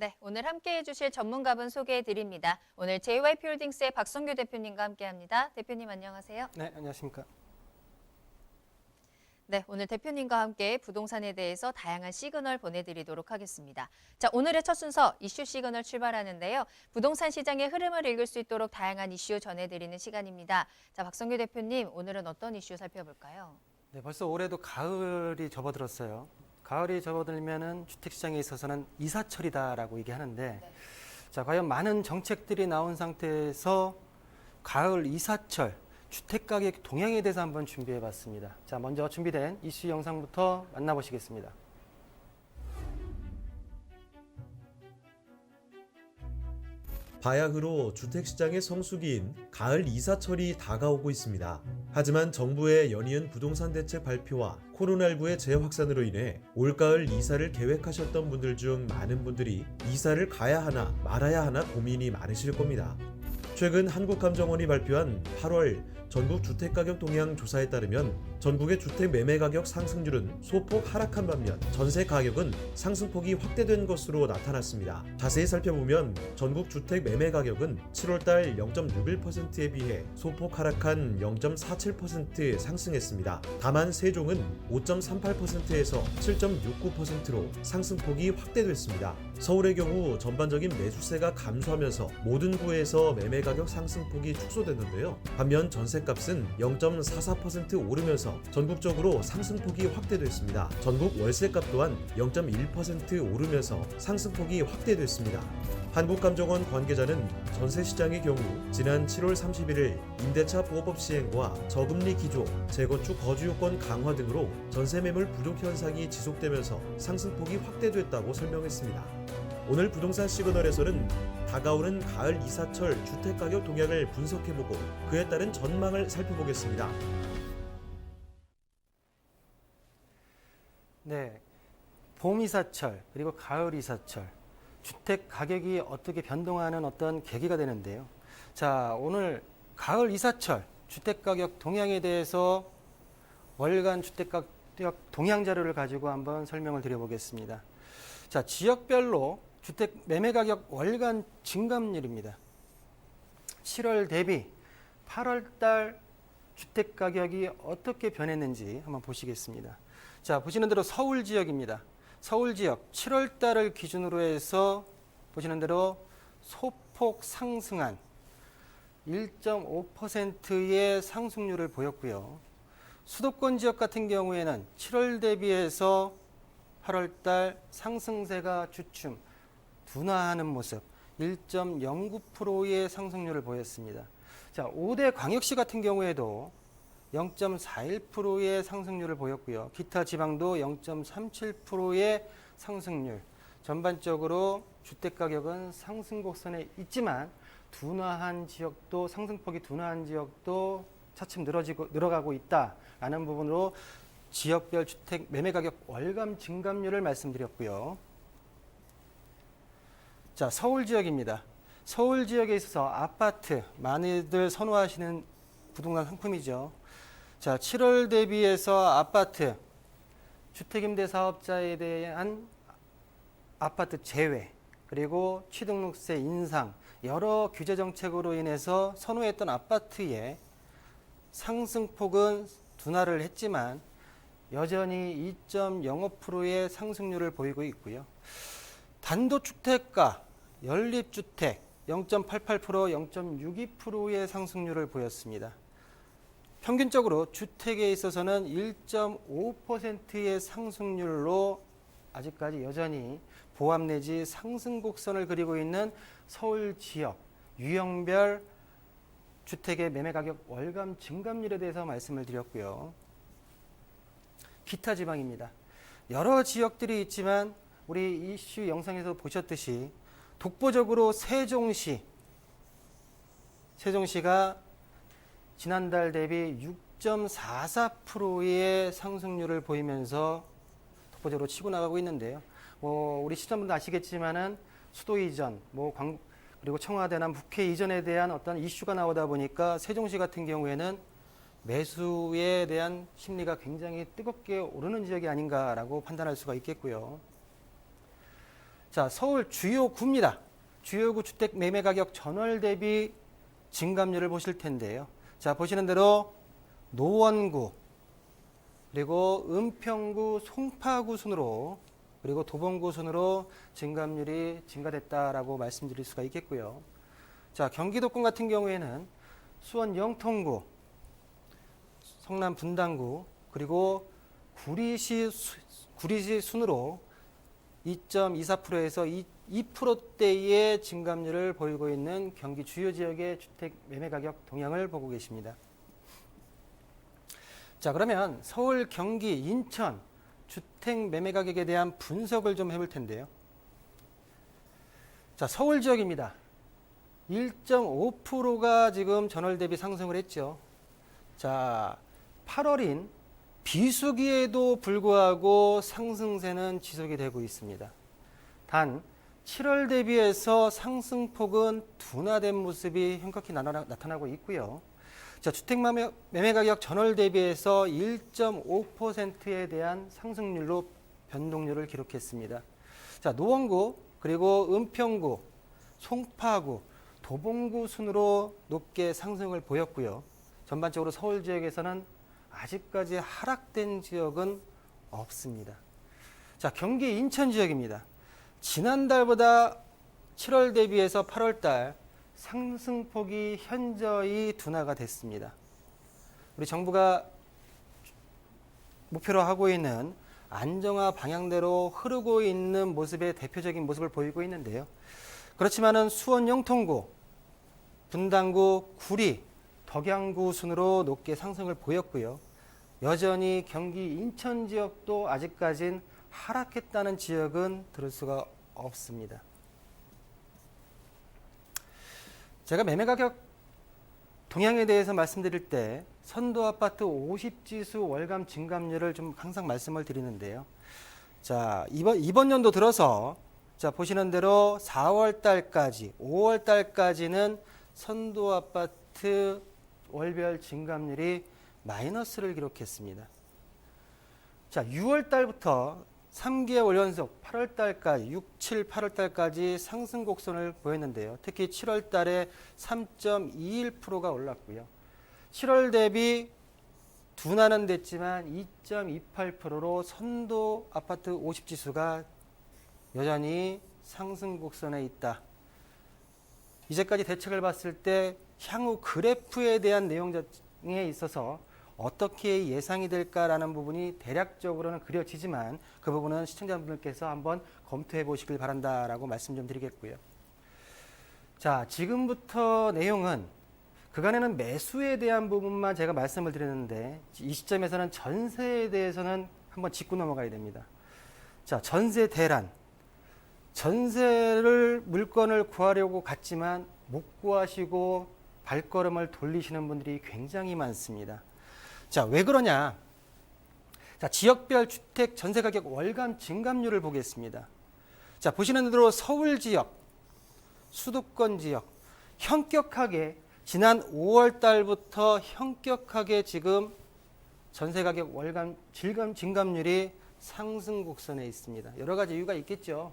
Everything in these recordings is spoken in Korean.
네, 오늘 함께해 주실 전문가분 소개해 드립니다. 오늘 JYP홀딩스의 박성규 대표님과 함께합니다. 대표님 안녕하세요. 네, 안녕하십니까. 네, 오늘 대표님과 함께 부동산에 대해서 다양한 시그널 보내드리도록 하겠습니다. 자, 오늘의 첫 순서 이슈 시그널 출발하는데요. 부동산 시장의 흐름을 읽을 수 있도록 다양한 이슈 전해드리는 시간입니다. 자, 박성규 대표님, 오늘은 어떤 이슈 살펴볼까요? 네, 벌써 올해도 가을이 접어들었어요. 가을이 접어들면은 주택시장에 있어서는 이사철이다라고 얘기하는데, 네. 자, 과연 많은 정책들이 나온 상태에서 가을 이사철 주택가격 동향에 대해서 한번 준비해봤습니다. 자, 먼저 준비된 이슈 영상부터 만나보시겠습니다. 바야흐로 주택시장의 성수기인 가을 이사철이 다가오고 있습니다. 하지만 정부의 연이은 부동산 대책 발표와 코로나19의 재확산으로 인해 올가을 이사를 계획하셨던 분들 중 많은 분들이 이사를 가야 하나 말아야 하나 고민이 많으실 겁니다. 최근 한국감정원이 발표한 8월 전국 주택가격 동향 조사에 따르면 전국의 주택 매매 가격 상승률은 소폭 하락한 반면 전세 가격은 상승폭이 확대된 것으로 나타났습니다. 자세히 살펴보면 전국 주택 매매 가격은 7월달 0.61%에 비해 소폭 하락한 0.47% 상승했습니다. 다만 세종은 5.38%에서 7.69%로 상승폭이 확대됐습니다. 서울의 경우 전반적인 매수세가 감소하면서 모든 구에서 매매 가격 상승폭이 축소됐는데요. 반면 전세값은 0.44% 오르면서 전국적으로 상승폭이 확대됐습니다. 전국 월세값 또한 0.1% 오르면서 상승폭이 확대됐습니다. 한국감정원 관계자는 전세시장의 경우 지난 7월 31일 임대차 보호법 시행과 저금리 기조, 재건축 거주요건 강화 등으로 전세 매물 부족 현상이 지속되면서 상승폭이 확대됐다고 설명했습니다. 오늘 부동산 시그널에서는 다가오는 가을 이사철 주택가격 동향을 분석해보고 그에 따른 전망을 살펴보겠습니다. 네, 봄 이사철 그리고 가을 이사철 주택 가격이 어떻게 변동하는 어떤 계기가 되는데요. 자, 오늘 가을 이사철 주택 가격 동향에 대해서 월간 주택 가격 동향 자료를 가지고 한번 설명을 드려보겠습니다. 자, 지역별로 주택 매매 가격 월간 증감률입니다. 7월 대비 8월 달 주택 가격이 어떻게 변했는지 한번 보시겠습니다. 자, 보시는 대로 서울 지역입니다. 서울 지역 7월 달을 기준으로 해서 보시는 대로 소폭 상승한 1.5%의 상승률을 보였고요. 수도권 지역 같은 경우에는 7월 대비해서 8월 달 상승세가 주춤, 둔화하는 모습 1.09%의 상승률을 보였습니다. 자, 5대 광역시 같은 경우에도 0.41%의 상승률을 보였고요. 기타 지방도 0.37%의 상승률. 전반적으로 주택가격은 상승 곡선에 있지만 둔화한 지역도 상승폭이 둔화한 지역도 차츰 늘어가고 있다라는 부분으로 지역별 주택 매매가격 월감 증감률을 말씀드렸고요. 자, 서울 지역입니다. 서울 지역에 있어서 아파트 많이들 선호하시는 부동산 상품이죠. 자, 7월 대비해서 아파트 주택임대사업자에 대한 아파트 제외 그리고 취등록세 인상 여러 규제 정책으로 인해서 선호했던 아파트의 상승폭은 둔화를 했지만 여전히 2.05%의 상승률을 보이고 있고요. 단독주택가, 연립주택 0.88%, 0.62%의 상승률을 보였습니다. 평균적으로 주택에 있어서는 1.5%의 상승률로 아직까지 여전히 보합 내지 상승 곡선을 그리고 있는 서울 지역 유형별 주택의 매매 가격 월감 증감률에 대해서 말씀을 드렸고요. 기타 지방입니다. 여러 지역들이 있지만 우리 이슈 영상에서 보셨듯이 독보적으로 세종시가 지난달 대비 6.44%의 상승률을 보이면서 독보적으로 치고 나가고 있는데요. 우리 시청자분들 아시겠지만은 수도 이전, 그리고 청와대나 국회 이전에 대한 어떤 이슈가 나오다 보니까 세종시 같은 경우에는 매수에 대한 심리가 굉장히 뜨겁게 오르는 지역이 아닌가라고 판단할 수가 있겠고요. 자, 서울 주요 구입니다. 주요 구 주택 매매 가격 전월 대비 증감률을 보실 텐데요. 자, 보시는 대로 노원구, 그리고 은평구, 송파구 순으로, 그리고 도봉구 순으로 증감률이 증가됐다라고 말씀드릴 수가 있겠고요. 자, 경기도권 같은 경우에는 수원 영통구, 성남 분당구, 그리고 구리시 순으로 2.24%에서 2%대의 증감률을 보이고 있는 경기 주요 지역의 주택 매매 가격 동향을 보고 계십니다. 자, 그러면 서울, 경기, 인천 주택 매매 가격에 대한 분석을 좀 해볼 텐데요. 자, 서울 지역입니다. 1.5%가 지금 전월 대비 상승을 했죠. 자, 8월인 비수기에도 불구하고 상승세는 지속이 되고 있습니다. 단 7월 대비해서 상승폭은 둔화된 모습이 현격히 나타나고 있고요. 자, 주택 매매 가격 전월 대비해서 1.5%에 대한 상승률로 변동률을 기록했습니다. 자, 노원구, 그리고 은평구, 송파구, 도봉구 순으로 높게 상승을 보였고요. 전반적으로 서울 지역에서는 아직까지 하락된 지역은 없습니다. 자, 경기 인천 지역입니다. 지난달보다 7월 대비해서 8월달 상승폭이 현저히 둔화가 됐습니다. 우리 정부가 목표로 하고 있는 안정화 방향대로 흐르고 있는 모습의 대표적인 모습을 보이고 있는데요. 그렇지만은 수원 영통구, 분당구, 구리, 덕양구 순으로 높게 상승을 보였고요. 여전히 경기 인천 지역도 아직까진 하락했다는 지역은 들을 수가 없습니다. 제가 매매 가격 동향에 대해서 말씀드릴 때 선도 아파트 50지수 월감 증감률을 좀 항상 말씀을 드리는데요. 자, 이번 연도 들어서 자, 보시는 대로 4월 달까지, 5월 달까지는 선도 아파트 월별 증감률이 마이너스를 기록했습니다. 자, 6월 달부터 3개월 연속 8월 달까지 6, 7, 8월 달까지 상승 곡선을 보였는데요. 특히 7월 달에 3.21%가 올랐고요. 7월 대비 둔화는 됐지만 2.28%로 선도 아파트 50지수가 여전히 상승 곡선에 있다. 이제까지 대책을 봤을 때 향후 그래프에 대한 내용에 있어서 어떻게 예상이 될까라는 부분이 대략적으로는 그려지지만 그 부분은 시청자분들께서 한번 검토해 보시길 바란다라고 말씀 좀 드리겠고요. 자, 지금부터 내용은 그간에는 매수에 대한 부분만 제가 말씀을 드렸는데 이 시점에서는 전세에 대해서는 한번 짚고 넘어가야 됩니다. 자, 전세 대란. 전세를 물건을 구하려고 갔지만 못 구하시고 발걸음을 돌리시는 분들이 굉장히 많습니다. 자, 왜 그러냐? 자, 지역별 주택 전세 가격 월감 증감률을 보겠습니다. 자, 보시는 대로 서울 지역, 수도권 지역 현격하게 지난 5월 달부터 현격하게 지금 전세 가격 월감 증감률이 상승 곡선에 있습니다. 여러 가지 이유가 있겠죠.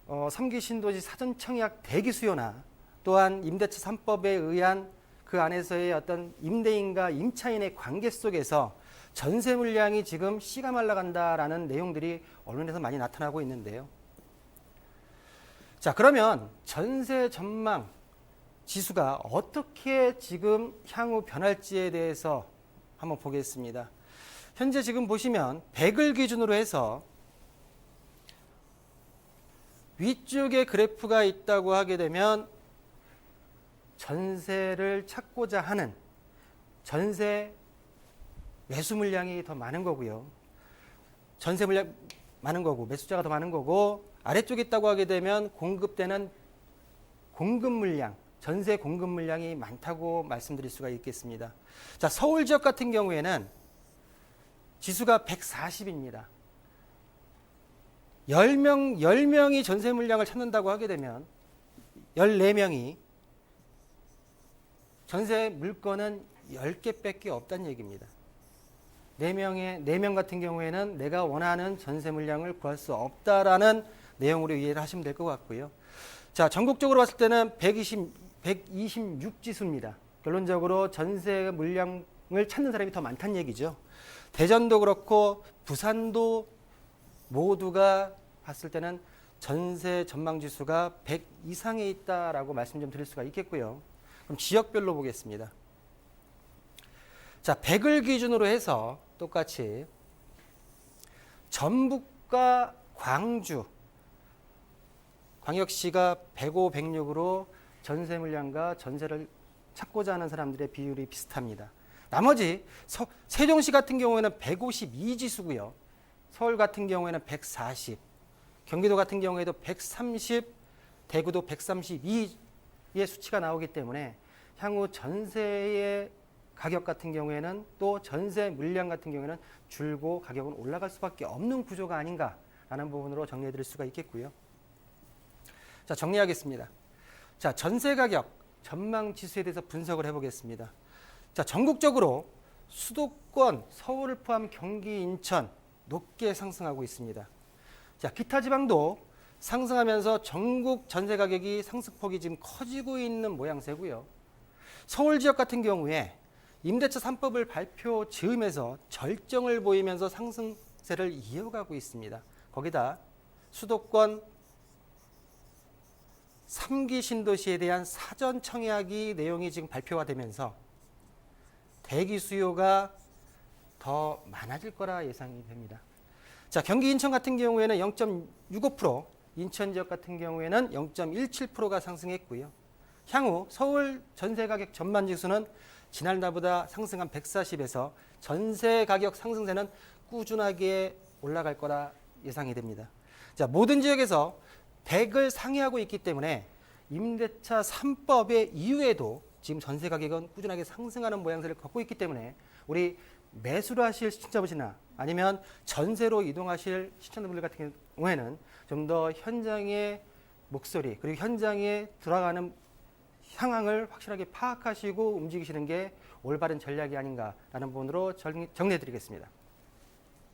3기 신도시 사전 청약 대기 수요나 또한 임대차 3법에 의한 그 안에서의 어떤 임대인과 임차인의 관계 속에서 전세 물량이 지금 씨가 말라간다라는 내용들이 언론에서 많이 나타나고 있는데요. 자, 그러면 전세 전망 지수가 어떻게 지금 향후 변할지에 대해서 한번 보겠습니다. 현재 지금 보시면 100을 기준으로 해서 위쪽에 그래프가 있다고 하게 되면 전세를 찾고자 하는 전세 매수 물량이 더 많은 거고요. 전세 물량 많은 거고 매수자가 더 많은 거고 아래쪽에 있다고 하게 되면 공급되는 공급 물량, 전세 공급 물량이 많다고 말씀드릴 수가 있겠습니다. 자, 서울 지역 같은 경우에는 지수가 140입니다. 10명이 전세 물량을 찾는다고 하게 되면 14명이 전세 물건은 10개밖에 없다는 얘기입니다. 4명 같은 경우에는 내가 원하는 전세 물량을 구할 수 없다라는 내용으로 이해를 하시면 될 것 같고요. 자, 전국적으로 봤을 때는 126지수입니다. 결론적으로 전세 물량을 찾는 사람이 더 많다는 얘기죠. 대전도 그렇고 부산도 모두가 봤을 때는 전세 전망 지수가 100 이상에 있다라고 말씀 좀 드릴 수가 있겠고요. 그럼 지역별로 보겠습니다. 자, 100을 기준으로 해서 똑같이 전북과 광주, 광역시가 105, 106으로 전세 물량과 전세를 찾고자 하는 사람들의 비율이 비슷합니다. 나머지 세종시 같은 경우에는 152지수고요. 서울 같은 경우에는 140, 경기도 같은 경우에도 130, 대구도 132의 수치가 나오기 때문에 향후 전세의 가격 같은 경우에는 또 전세 물량 같은 경우에는 줄고 가격은 올라갈 수밖에 없는 구조가 아닌가라는 부분으로 정리해 드릴 수가 있겠고요. 자, 정리하겠습니다. 자, 전세 가격 전망 지수에 대해서 분석을 해보겠습니다. 자, 전국적으로 수도권 서울을 포함 경기, 인천 높게 상승하고 있습니다. 자, 기타 지방도 상승하면서 전국 전세 가격이 상승폭이 지금 커지고 있는 모양새고요. 서울 지역 같은 경우에 임대차 3법을 발표 즈음에서 절정을 보이면서 상승세를 이어가고 있습니다. 거기다 수도권 3기 신도시에 대한 사전 청약이 내용이 지금 발표가 되면서 대기 수요가 더 많아질 거라 예상이 됩니다. 자, 경기 인천 같은 경우에는 0.65%, 인천 지역 같은 경우에는 0.17%가 상승했고요. 향후 서울 전세 가격 전망 지수는 지난달보다 상승한 140에서 전세 가격 상승세는 꾸준하게 올라갈 거라 예상이 됩니다. 자, 모든 지역에서 100을 상회하고 있기 때문에 임대차 3법의 이후에도 지금 전세 가격은 꾸준하게 상승하는 모양새를 갖고 있기 때문에 우리 매수를 하실 시청자분이나 아니면 전세로 이동하실 시청자분들 같은 경우에는 좀 더 현장의 목소리 그리고 현장에 들어가는 상황을 확실하게 파악하시고 움직이시는 게 올바른 전략이 아닌가라는 부분으로 정리해 드리겠습니다.